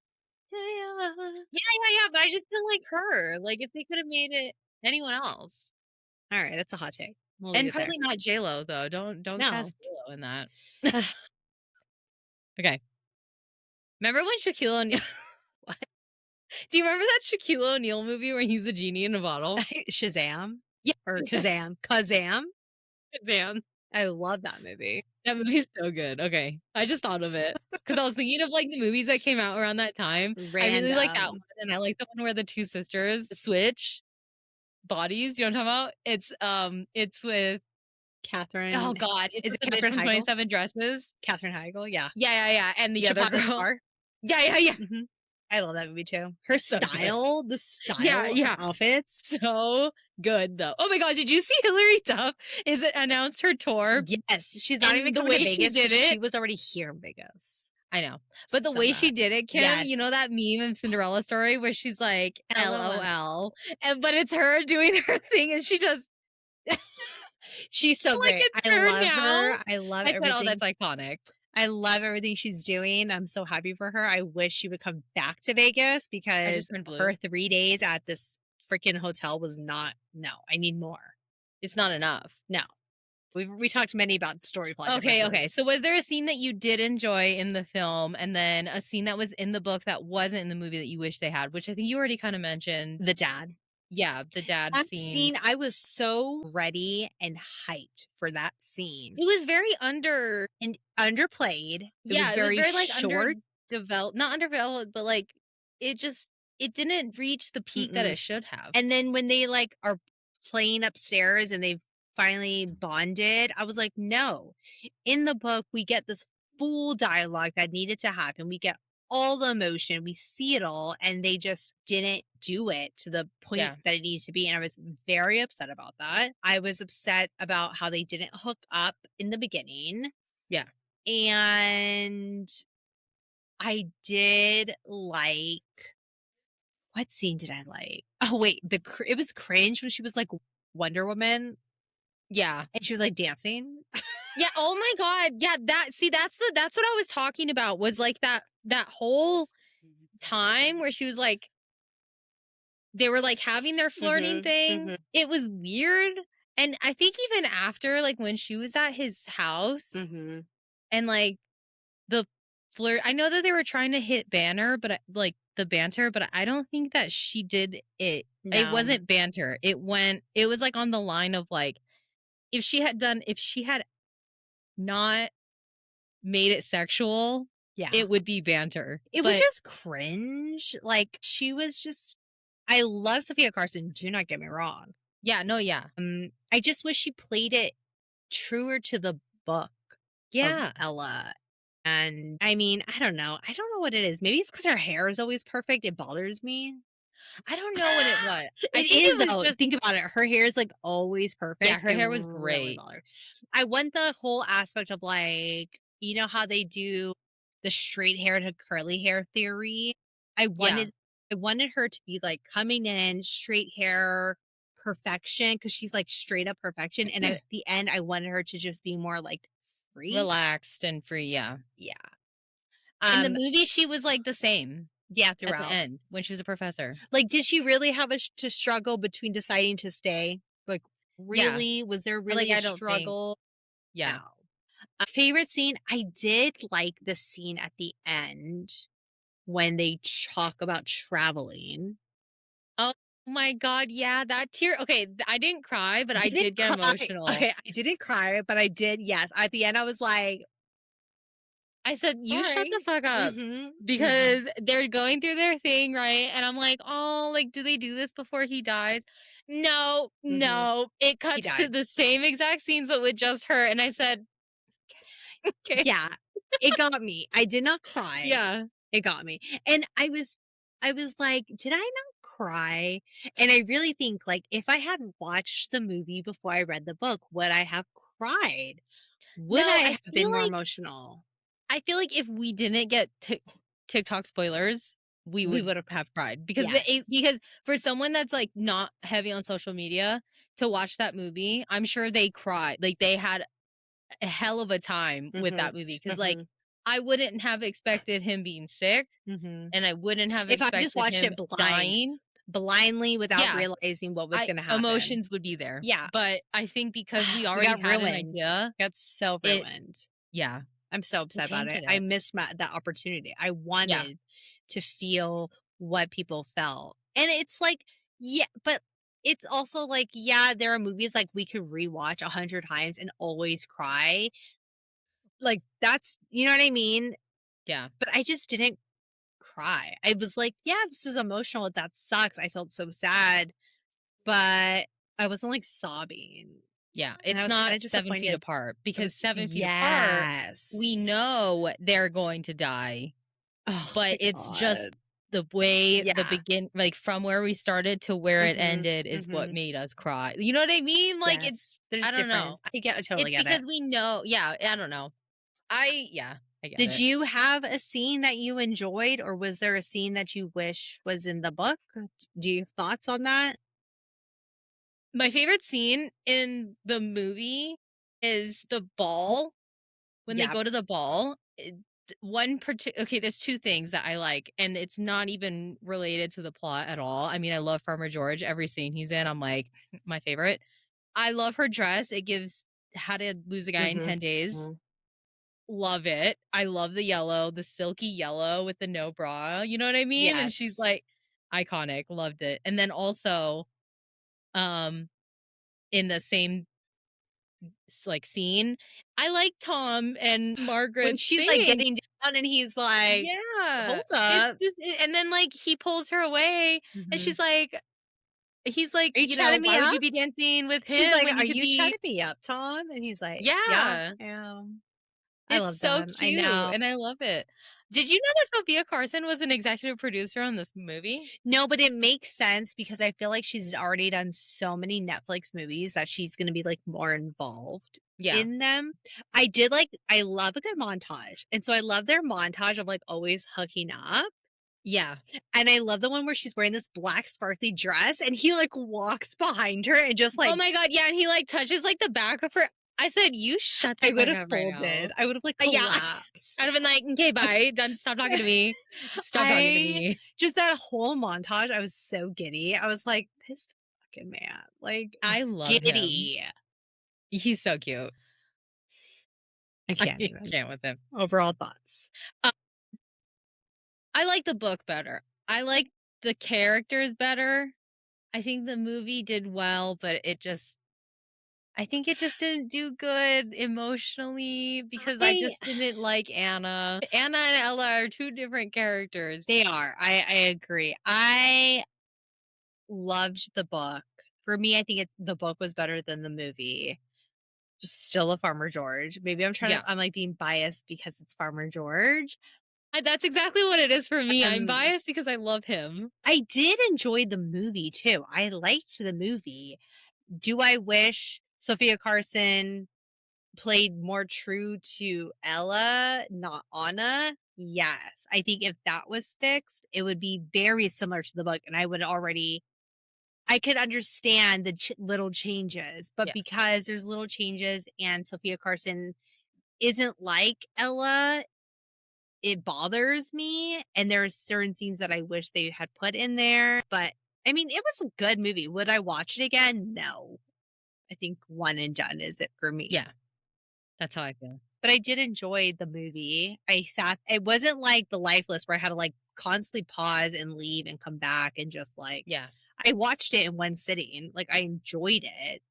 Yeah, but I just don't like her. Like if they could have made it anyone else, All right, that's a hot take. We'll and leave it there. probably not J Lo though. Don't No. cast J Lo in that. Okay. Remember when Shaquille O'Neal? What? Do you remember that Shaquille O'Neal movie where he's a genie in a bottle? Shazam? Yeah. Or Kazam? Kazam? Damn. I love that movie. That movie's so good. Okay. I just thought of it because I was thinking of like the movies that came out around that time. I really like that one. And I like the one where the two sisters switch bodies. You know what I'm talking about? It's with Catherine. oh god, Is it's it with the bitch Katherine from Heigl? 27 Dresses. Catherine Heigl, yeah. Yeah. And the other Chappaqua girl. Star. Yeah. Mhm. I love that movie too. Her So good. style, the style, Yeah. her outfits. So good though. Oh my god, did you see Hillary Duff is it announced her tour? Yes, she's not And even the coming to way she Vegas. did 'Cause it- She was already here in Vegas. I know. But the So way she bad. did it, Kim, you know Yes. that meme of Cinderella story where she's like LOL. LOL. But it's her doing her thing and she just She's so like great. it's I her love now. her. I love I said, everything. oh, that's iconic. I love everything she's doing. I'm so happy for her. I wish she would come back to Vegas because turned blue. her 3 days at this freaking hotel was not. No, I need more. It's not enough. No, we talked many about story plot. Okay. differences. So was there a scene that you did enjoy in the film and then a scene that was in the book that wasn't in the movie that you wish they had, which I think you already kind of mentioned? The dad. Yeah, the dad That scene. scene, I was so ready and hyped for that scene. It was very And underplayed. It was very like short. underdeveloped, not underdeveloped, but like it just it didn't reach the peak that Mm-mm. it should have. And then when they, like, are playing upstairs and they've finally bonded, I was like, "No." In the book, we get this full dialogue that needed to happen. We get all the emotion, we see it all, and they just didn't do it to the point Yeah. that it needed to be, and I was very upset about that. I was upset about how they didn't hook up in the beginning, Yeah. and I did like what scene did I like? Oh, wait, it was cringe when she was, like, Wonder Woman, Yeah. and she was, like, dancing. Yeah, oh my god. Yeah, that's what I was talking about, was like that whole time where she was like, they were like having their flirting Mhm, thing. mhm, It was weird. And I think even after, like when she was at his house mhm. and like the flirt, I know that they were trying to hit banner, but like the banter, but I don't think that she did it. It No. wasn't banter. It was like on the line of like, if she had not made it sexual, Yeah. it would be banter. It was But just cringe, like, she was just I love Sophia Carson, do not get me wrong. yeah, no, yeah. I just wish she played it truer to the book of Yeah. Ella, and, I mean, I don't know what it is, maybe it's because her hair is always perfect, it bothers me. I don't know what it was. I It think is it was though, just, think about it, her hair is, like, always yeah, perfect, her it hair was really great. bothered. I want the whole aspect of, like, you know how they do the straight hair to curly hair theory? I Yeah. wanted I wanted her to be, like, coming in, straight hair, perfection, because she's, like, straight up perfection, and at the end, I wanted her to just be more, like, free? Relaxed and free, yeah. Yeah. In the Um, movie, she was, like, the same yeah, at the throughout. end when she was a professor. Like, did she really have to struggle between deciding to stay? Like, Yeah. really? Was there Like, really a I don't think, struggle? No. yeah. Favorite scene? I did like the scene at the end when they talk about traveling. Oh my god, yeah, that tear, okay, I didn't cry, but I Didn't did get cry. emotional. Okay, I didn't cry, but I did, yes. At the end, I was like, I said, "You shut the "Sorry." fuck up," Mhm, mhm, because they're going through their thing, right? And I'm like, "Oh, like, do they do this before he dies?" No, mhm. no. It He cuts to died. the same exact scenes, but with just her, and I said, "Okay." Yeah, it got me. I did not cry. Yeah. It got me. And I was like, "Did I not cry?" And I really think, like, if I had watched the movie before I read the book, would I have cried? Would No, I have been more emotional? I feel like if we didn't get TikTok spoilers, we We would would have cried. have cried, because Yes. because for someone that's like not heavy on social media to watch that movie, I'm sure they cried. Like they had a hell of a time with Mhm, that movie, because like mhm, I wouldn't have expected him being sick, mhm. and I wouldn't have If I just expected watched him it dying. blindly without Yeah, realizing what was I gonna happen. emotions would be there. Yeah. But I think because we We already got had an ruined. idea, Got so it ruined. yeah, I'm so it upset about it. tainted I it. missed that opportunity. I Yeah. wanted to feel what people felt. And it's like, yeah, but it's also like, yeah, there are movies like we could rewatch 100 times and always cry. Like that's, you know what I mean? Yeah. But I just didn't cry. I was like, yeah, this is emotional. That sucks. I felt so sad, but I wasn't like sobbing. Yeah, And I it's was kind not of 7 feet disappointed. apart, I because was 7 feet apart, we yes. know they're going to die, Oh but my it's just god. the way the Yeah. like from where we started to where it Mhm. ended is what Mhm. made us cry. You know what I mean? Like Yes. There's I don't know. difference. I totally It's get it. because we know, yeah, I don't know. Yeah, I get Did it. you have a scene that you enjoyed, or was there a scene that you wish was in the book? Do you have thoughts on that? My favorite scene in the movie is the ball. When they Yeah. go to the ball, okay, there's 2 things that I like, and it's not even related to the plot at all. I mean, I love Farmer George. Every scene he's in, I'm like, my favorite. I love her dress. It gives How to Lose a Guy in Mhm. 10 Days. Mhm. Love it. I love the yellow, the silky yellow with the no bra. You know what I mean? And she's Yes. like iconic. Loved it. And then also, um, in the same like scene, I like Tom and When Margaret's she's, like, thing. getting down and he's like, Yeah. hold It's up. just and then, like, he pulls her away, and Mhm. she's like he's like, Are you chatting me "Why would up? you be dancing with She's him like, when are you could you be." chatting me up, Tom? And he's like, yeah, Yeah. I am. I It's love so them. I cute, know. and I love it. Did you know that Sophia Carson was an executive producer on this movie? No, but it makes sense because I feel like she's already done so many Netflix movies that she's going to be like more involved Yeah. in them. I love a good montage. And so I love their montage of like always hooking up. Yeah. And I love the one where she's wearing this black sparkly dress and he like walks behind her and just Oh like, my god, yeah, and he, like, touches, like, the back of her. I said, "You shut the I would fuck have up right now." folded. I would have like Yeah. collapsed. I'd have been like, "Okay, bye. Done. Stop talking to me. Stop talking to I me." just that whole montage, I was so giddy. I was like, this fucking man, like I love him. giddy. He's so cute. I I can't even. can't with him. Overall thoughts. Uh, I like the book better. I like the characters better. I think the movie did well, but I think it just didn't do good emotionally because I I just didn't like Anna. Anna and Ella are two different characters. They are. I agree. I loved the book. For me, I think the book was better than the movie. Still a Farmer George. Maybe Yeah. I'm like being biased because it's Farmer George. That's exactly what it is for me. I'm Um, biased because I love him. I did enjoy the movie too. I liked the movie. Do I wish Sophia Carson played more true to Ella, not Anna? Yes. I think if that was fixed, it would be very similar to the book, and I could understand the little changes, but Yeah. because there's little changes and Sophia Carson isn't like Ella, it bothers me. And there are certain scenes that I wish they had put in there. But I mean, it was a good movie. Would I watch it again? No. I think one and done is it for me. Yeah. That's how I feel. But I did enjoy the movie. It wasn't like The Lifeless where I had to like constantly pause and leave and come back and just like, Yeah. I watched it in one sitting. Like I enjoyed it.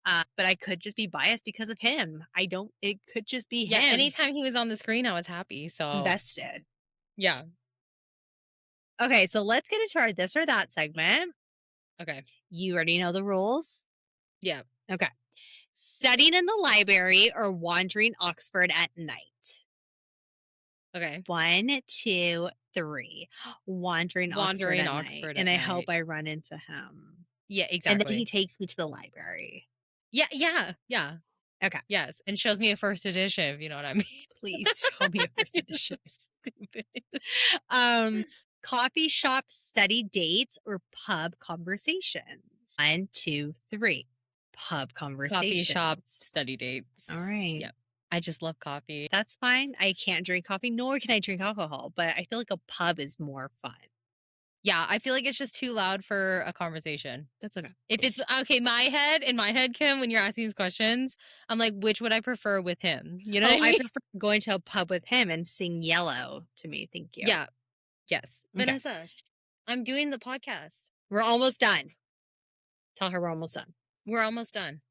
But I could just be biased because of him. It could just be Yeah. him Anytime he was on the screen, I was happy. So, invested. yeah. Okay, so let's get into our this or that segment. Okay. You already know the rules. Yeah. Okay. Studying in the library or wandering Oxford at night. Okay. 1, 2, 3. Wandering Oxford Wandering at night. Oxford And at I hope night. I run into him. Yeah, And then he exactly. takes me to the library. Yeah. Yeah. Yeah. Okay. Yes. And shows me a first edition, if you know what I mean. Please show me a first edition. Stupid. Coffee shop study dates or pub conversations. 1, 2, 3. Pub conversations. Coffee shop study dates. All right. Yeah. I just love coffee. That's fine. I can't drink coffee, nor can I drink alcohol, but I feel like a pub is more fun. Yeah, I feel like it's just too loud for a conversation. That's okay. If it's okay, in my head, Kim, when you're asking these questions, I'm like, which would I prefer with him? You know what I mean? I prefer going to a pub with him and sing Yellow to me. Thank you. Yeah. Yes. Okay. Vanessa, I'm doing the podcast. We're almost done. Tell her we're almost done. We're almost done.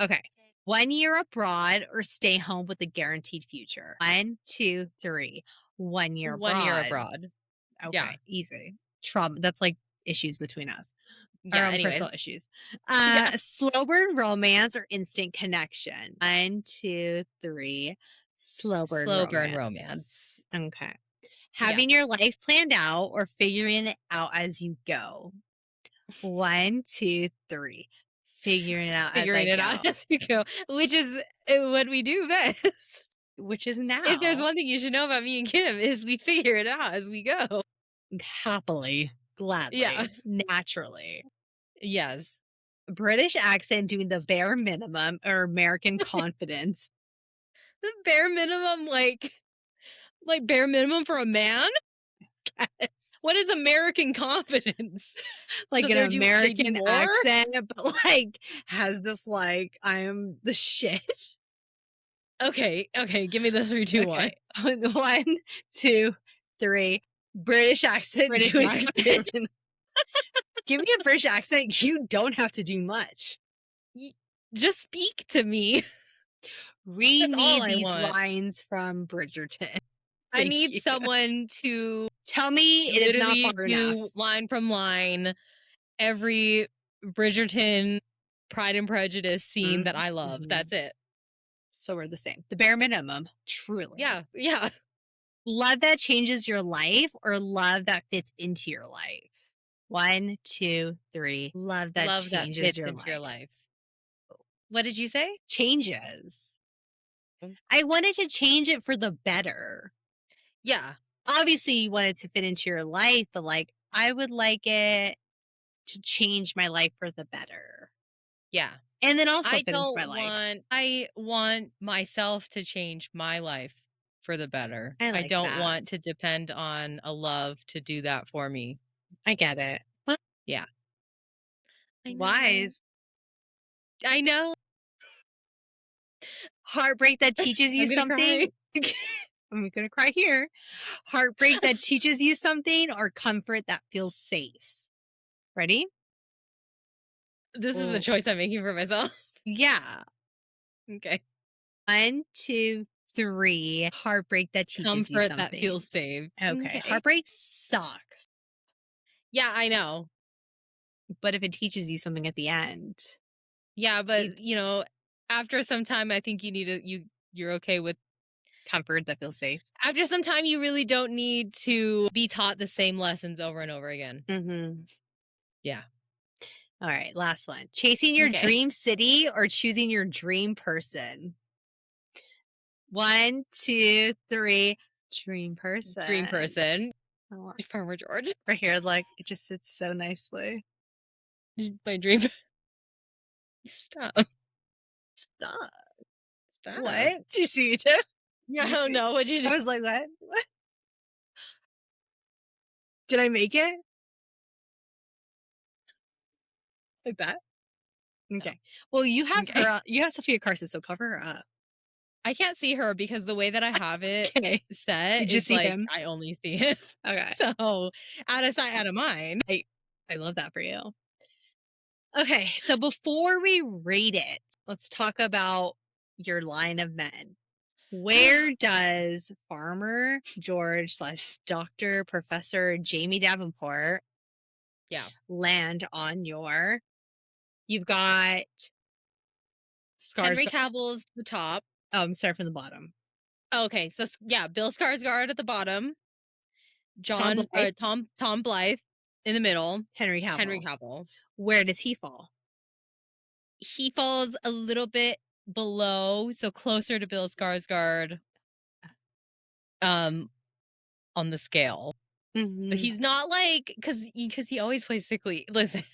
Okay. 1 year abroad or stay home with a guaranteed future. 1, 2, 3. 1 year abroad. 1 year abroad. Okay. Yeah. Easy. Trauma. That's like issues between us. Yeah, Our own anyways. personal issues. Yeah. Slow burn romance or instant connection. 1, 2, 3. Slow burn romance. Okay. Having your life planned out or figuring it out as you go. 1, 2, 3. Figuring it out Figuring it out as you go, which is what we do best. Which is now. If there's one thing you should know about me and Kim is we figure it out as we go. Happily, gladly, Yeah. naturally. Yes. British accent doing the bare minimum or American confidence. The bare minimum, like bare minimum for a man? Yes. What is American confidence? Like So an they do American more? accent, but like has this like I'm the shit. Okay, give me the 3, 2, 1. Okay. 1, 2, 3. British accent. British doing accent. Give me a British accent. You don't have to do much. Just speak to me. Read That's all me I these want. lines from Bridgerton. I Thank need you. someone to Tell me it is not literally far enough. do line from line every Bridgerton Pride and Prejudice scene that I love. Mhm. That's it. So we're the same. The bare minimum, truly. Yeah, yeah. Love that changes your life or love that fits into your life? 1, 2, 3. Love that Love that changes fits your into your life. life. What did you say? Changes. Mm. I wanted to change it for the better. Yeah, Obviously, you want it to fit into your life, but like, I would like it to change my life for the better. yeah. And then also fit into my life. I want myself to change my life for the better. I I like don't that. want to depend on a love to do that for me. I get it. Well, Yeah. I know. wise. I know. Heartbreak that teaches you I'm gonna cry. something. I'm gonna cry here. Heartbreak that teaches you something or comfort that feels safe. Ready? This is a Oh, choice I'm making for myself. yeah. Okay. 1, 2, 3. Heartbreak that teaches you Comfort that something. feels safe. Okay. Okay. Heartbreak sucks, Yeah, I know. but if it teaches you something at the end, Yeah, it but after some time I think you need to you're okay with comfort that feels safe. after some time you really don't need to be taught the same lessons over and over again. Mhm. Yeah. All right, last one. Chasing your Okay. dream city or choosing your dream person? 1, 2, 3. Dream Dream person. person. Oh, Farmer George. right here, like it just sits so nicely. My dream. Stop. Stop. Stop. What? Did you see it? Did Yeah, I you don't see? know. What'd you do? I was like, what? What? Did I make it like that? No. Okay. Well, you have Okay. her. You have Sophia Carson, so cover her up. I can't see her because the way that I have it Okay. You set just is see like him. I only see him. Okay. So out of sight, out of mind. I love that for you. Okay. So before we rate it, let's talk about your line of men. Where does Farmer George slash Dr. Professor Jamie Davenport Yeah. land on your? You've got Scars. Henry Cavill's the top. Start from the bottom. Okay, so yeah, Bill Skarsgård at the bottom, Tom Blythe, Tom Blythe in the middle, Henry Henry Cavill. Cavill. Where does he fall? He falls a little bit below, so closer to Bill Skarsgård um on the scale. But Mhm. he's not like cuz he always plays sickly. Listen,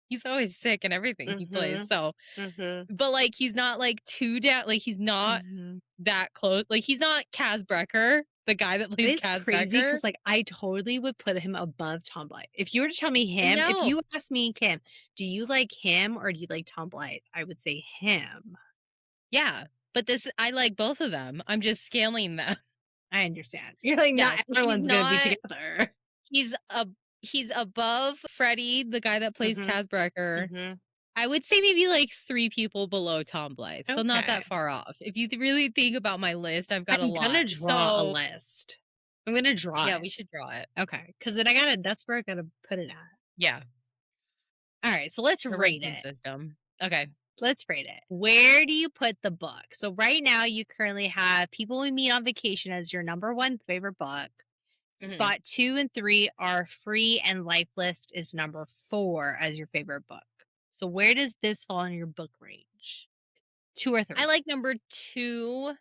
he's always sick and everything he plays. Mhm. So, Mhm. but like he's not like too down, like he's not Mhm. that close. Like he's not Kaz Brecker, the guy that plays It's Kaz crazy Brecker. because, like, I totally would put him above Tom Blythe. If you were to tell me I him, if know. you asked me, Kim, do you like him or do you like Tom Blythe? I would say him. Yeah. But this I like both of them. I'm just scaling them. I understand. You're like, Yeah, not so everyone's gonna be together. he's a he's above Freddie, the guy that plays Mhm. Kaz Brecker. Mhm. I would say maybe like 3 people below Tom Blythe, so not Okay. that far off. If you really think about my list, I've got a I'm lot. gonna draw a So, list. I'm gonna draw yeah, it. we should draw it. Okay, because then that's where I gotta put it at. Yeah, All right, so let's the rate ranking it. system. Okay. Let's rate it. Where do you put the book? So right now you currently have People We Meet on Vacation as your number one favorite book. Mhm. Spot 2 and 3 are Free, and Life List is number 4 as your favorite book. So where does this fall in your book range? 2 or 3? I like number 2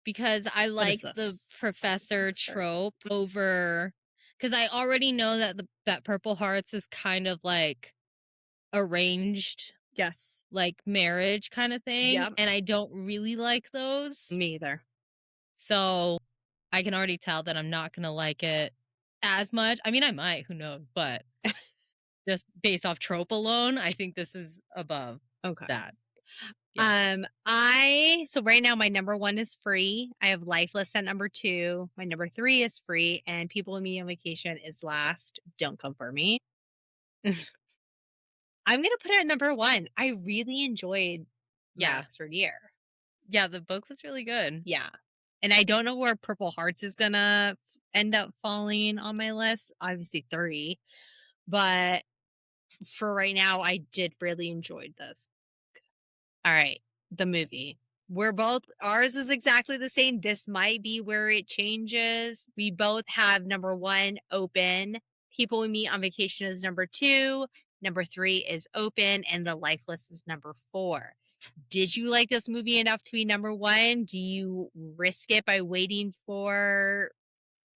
because I What is like the this? professor trope over because I already know that that Purple Hearts is kind of like arranged Yes. like marriage kind of thing, Yep. and I don't really like those. Me either. So I can already tell that I'm not gonna like it as much. I mean, I might, who knows? But just based off trope alone, I think this is above Okay. that. Yeah. I so right now my number 1 is Free. I have Lifeless at number 2. My number 3 is Free, and People with Me on Vacation is last. Don't come for me. I'm gonna put it at number 1. I really enjoyed My Yeah. Oxford Year. Yeah, the book was really good. Yeah. And I don't know where Purple Hearts is gonna end up falling on my list. Obviously 3, but for right now, I did really enjoy this. All right, the movie. We're both ours is exactly the same. This might be where it changes. We both have number 1, Open. People We Meet on Vacation is number 2. Number 3 is Open, and The Lifeless is number 4. Did you like this movie enough to be number 1? Do you risk it by waiting for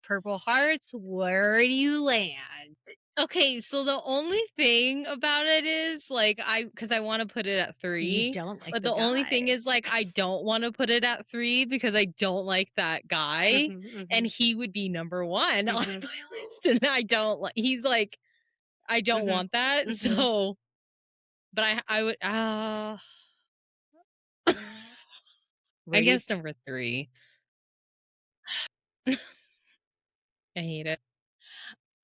Purple Hearts? Where do you land? Okay, so the only thing about it is like because I want to put it at You 3, don't like but the the only thing guy. is like I don't want to put it at 3 because I don't like that guy, Mhm, and mhm, he would be number 1 on mhm, my list, and I don't like. He's like I don't mhm, want that, mhm. so. But I would I Where do you guess number 3. I hate it.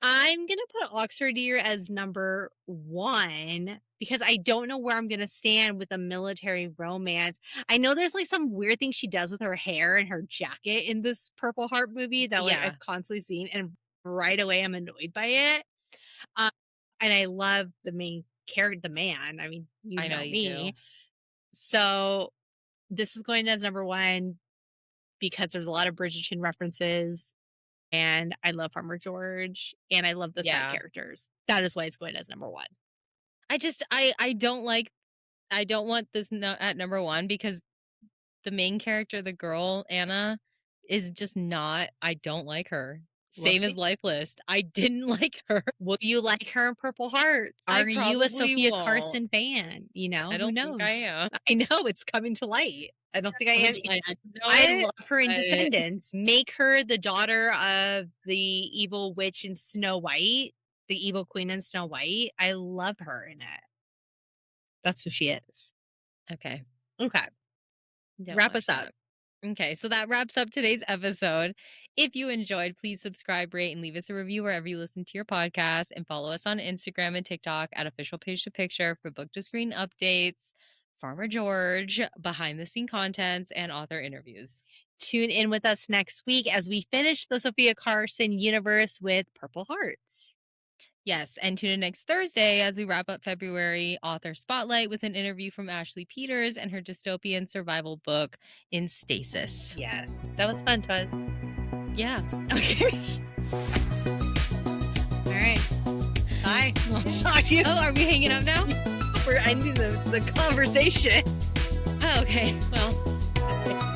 I'm gonna put Oxford Deer as number 1 because I don't know where I'm gonna stand with a military romance. I know there's, like, some weird thing she does with her hair and her jacket in this Purple Heart movie that, like, Yeah, I've constantly seen, and right away I'm annoyed by it. Um, and I love the main character, the man. I mean, you I know know you do. me. So, this is going as number 1 because there's a lot of Bridgerton references, and I love Farmer George, and I love the side Yeah. characters. That is why it's going as number 1. I don't like I don't want this at number 1 because the main character, the girl, Anna, is just not I don't like her. Will Same as she? Lifeless. I didn't like her. Will you like her in Purple Hearts? I Are you a probably Sophia won't. Carson fan? You I know, who don't think I knows? am. I know it's coming to light. I don't think I am. I know I it, love her in but Descendants. Make her the daughter of the evil witch in Snow White, the evil queen in Snow White. I love her in it. That's who she is. okay. Okay. Don't Wrap watch us up. that. Okay, so that wraps up today's episode. If you enjoyed, please subscribe, rate, and leave us a review wherever you listen to your podcast. And follow us on Instagram and TikTok at official page to picture for book to screen updates, Farmer George, behind the scene contents, and author interviews. Tune in with us next week as we finish the Sophia Carson universe with Purple Hearts. Yes, and tune in next Thursday as we wrap up February author spotlight with an interview from Ashley Peters and her dystopian survival book, In Stasis. Yes, that was fun, Tuz. Yeah. Okay. All right. Bye. I'll talk to you. Oh, are we hanging up now? We're ending the conversation. Oh, okay. Well.